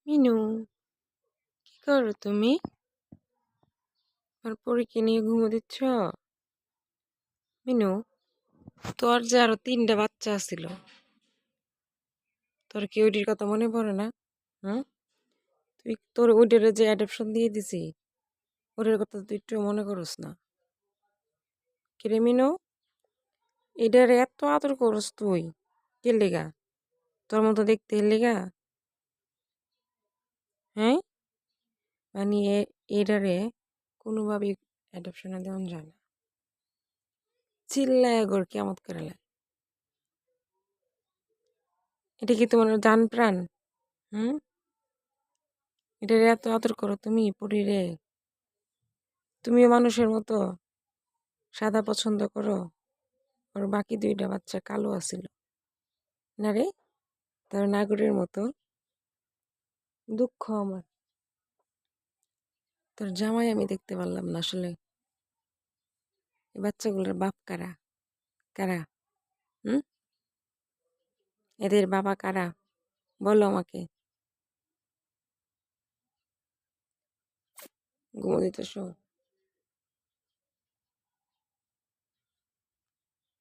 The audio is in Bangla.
মিনু, কি করো তুমি? আর পরীকে নিয়ে ঘুমো দিচ্ছ? মিনু, তোর যে আরো 3টা বাচ্চা ছিল, তোর কি ওইটির কথা মনে পড়ে না? হুম? তুই তোর ওইটারে যে অ্যাডপশন দিয়ে দিছি, ওটার কথা তুই একটু মনে করস না? কিরে মিনু, এটারে এত আদর করস তুই? কে লেগা? তোর মতো দেখতে এর লেগা? হ্যাঁ, মানে এটারে কোনোভাবেই অ্যাডপশনে দেওয়া যায় না। চিল্লায় গোর কেমত করে লাগে। এটা কি তোমার জান প্রাণ? হুম? এটারে এত আদর করো তুমি পরি রে? তুমিও মানুষের মতো সাদা পছন্দ করো? আর বাকি 2টা বাচ্চা কালো আছিল না রে? তার নাগরের মতো। দুঃখ আমার, তোর জামাই আমি দেখতে পারলাম না আসলে। এই বাচ্চাগুলোর বাপ কারা? কারা? হুম? এদের বাবা কারা? বলো আমাকে। ঘুমো দিতেছ?